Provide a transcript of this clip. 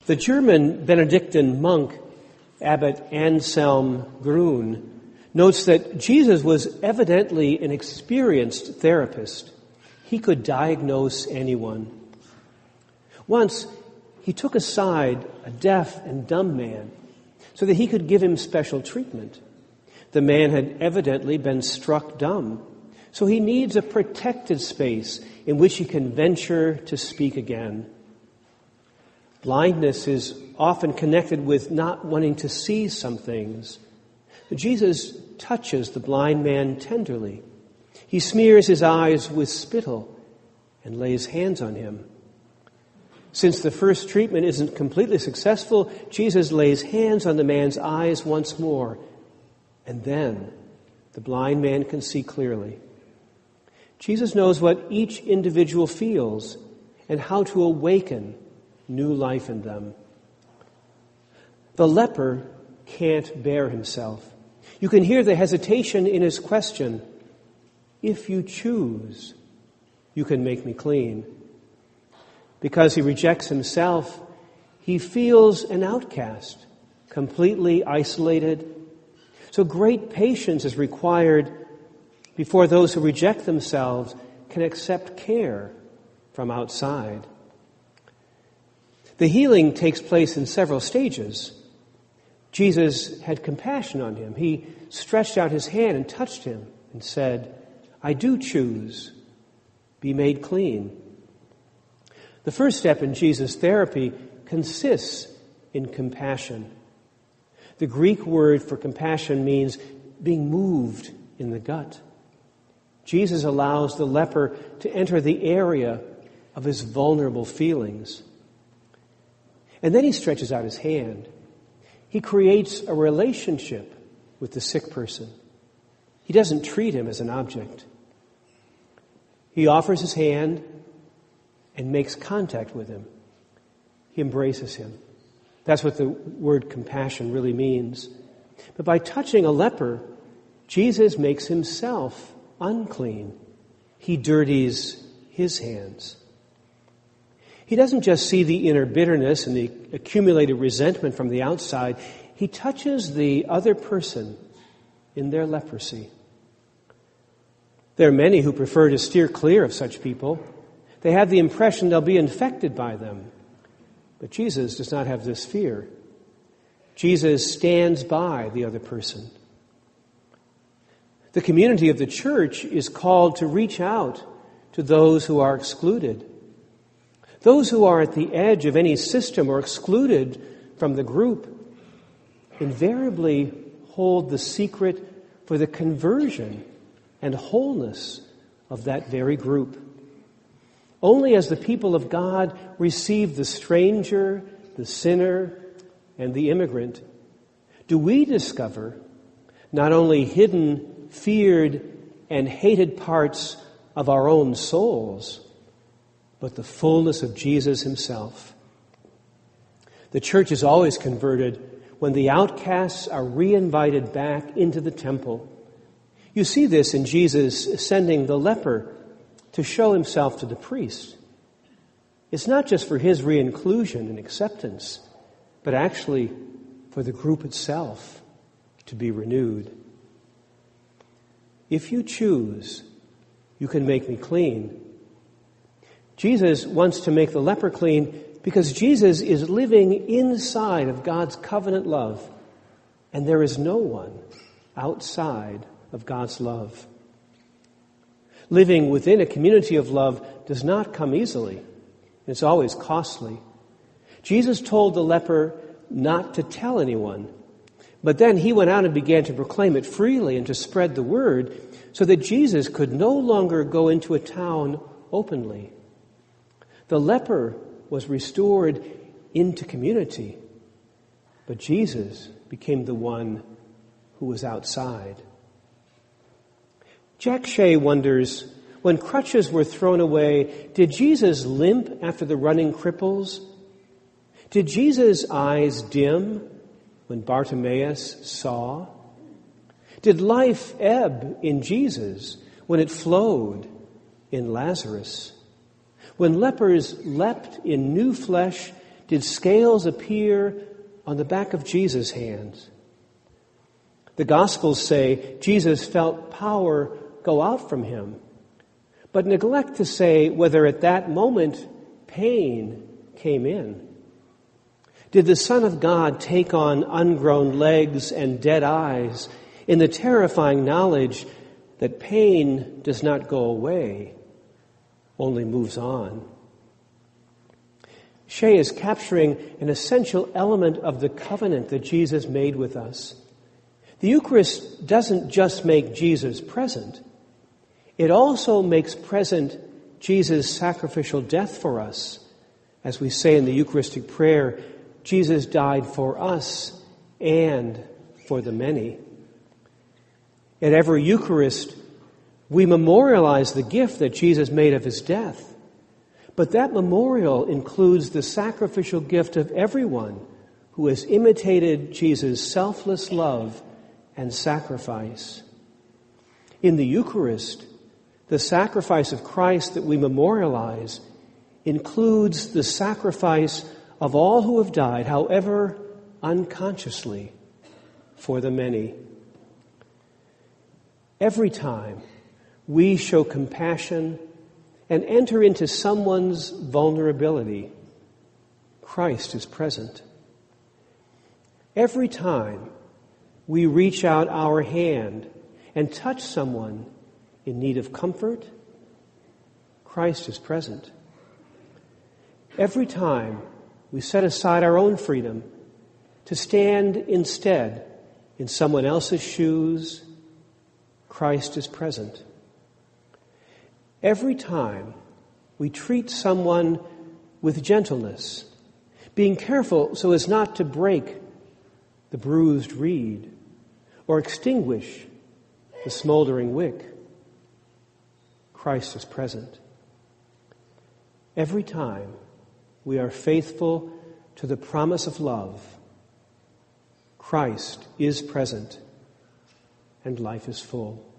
The German Benedictine monk, Abbot Anselm Grün, notes that Jesus was evidently an experienced therapist. He could diagnose anyone. Once, he took aside a deaf and dumb man so that he could give him special treatment. The man had evidently been struck dumb, so he needs a protected space in which he can venture to speak again. Blindness is often connected with not wanting to see some things. But Jesus touches the blind man tenderly. He smears his eyes with spittle and lays hands on him. Since the first treatment isn't completely successful, Jesus lays hands on the man's eyes once more, and then the blind man can see clearly. Jesus knows what each individual feels and how to awaken new life in them. The leper can't bear himself. You can hear the hesitation in his question. If you choose, you can make me clean. Because he rejects himself, he feels an outcast, completely isolated. So great patience is required before those who reject themselves can accept care from outside. The healing takes place in several stages. Jesus had compassion on him. He stretched out his hand and touched him and said, I do choose. Be made clean. The first step in Jesus' therapy consists in compassion. The Greek word for compassion means being moved in the gut. Jesus allows the leper to enter the area of his vulnerable feelings. And then he stretches out his hand. He creates a relationship with the sick person. He doesn't treat him as an object. He offers his hand and makes contact with him. He embraces him. That's what the word compassion really means. But by touching a leper, Jesus makes himself unclean. He dirties his hands. He doesn't just see the inner bitterness and the accumulated resentment from the outside. He touches the other person in their leprosy. There are many who prefer to steer clear of such people. They have the impression they'll be infected by them. But Jesus does not have this fear. Jesus stands by the other person. The community of the church is called to reach out to those who are excluded. Those who are at the edge of any system or excluded from the group invariably hold the secret for the conversion and wholeness of that very group. Only as the people of God receive the stranger, the sinner, and the immigrant do we discover not only hidden, feared, and hated parts of our own souls, but the fullness of Jesus himself. The church is always converted when the outcasts are re-invited back into the temple. You see this in Jesus sending the leper to show himself to the priest. It's not just for his re-inclusion and acceptance, but actually for the group itself to be renewed. If you choose, you can make me clean. Jesus wants to make the leper clean because Jesus is living inside of God's covenant love, and there is no one outside of God's love. Living within a community of love does not come easily. It's always costly. Jesus told the leper not to tell anyone, but then he went out and began to proclaim it freely and to spread the word so that Jesus could no longer go into a town openly. The leper was restored into community, but Jesus became the one who was outside. Jack Shea wonders, when crutches were thrown away, did Jesus limp after the running cripples? Did Jesus' eyes dim when Bartimaeus saw? Did life ebb in Jesus when it flowed in Lazarus? When lepers leapt in new flesh, did scales appear on the back of Jesus' hands. The Gospels say Jesus felt power go out from him, but neglect to say whether at that moment pain came in. Did the Son of God take on ungrown legs and dead eyes in the terrifying knowledge that pain does not go away, only moves on? Shea is capturing an essential element of the covenant that Jesus made with us. The Eucharist doesn't just make Jesus present. It also makes present Jesus' sacrificial death for us. As we say in the Eucharistic prayer, Jesus died for us and for the many. At every Eucharist, we memorialize the gift that Jesus made of his death. But that memorial includes the sacrificial gift of everyone who has imitated Jesus' selfless love and sacrifice. In the Eucharist, the sacrifice of Christ that we memorialize includes the sacrifice of all who have died, however unconsciously, for the many. Every time we show compassion and enter into someone's vulnerability, Christ is present. Every time we reach out our hand and touch someone in need of comfort, Christ is present. Every time we set aside our own freedom to stand instead in someone else's shoes, Christ is present. Every time we treat someone with gentleness, being careful so as not to break the bruised reed or extinguish the smoldering wick, Christ is present. Every time we are faithful to the promise of love, Christ is present and life is full.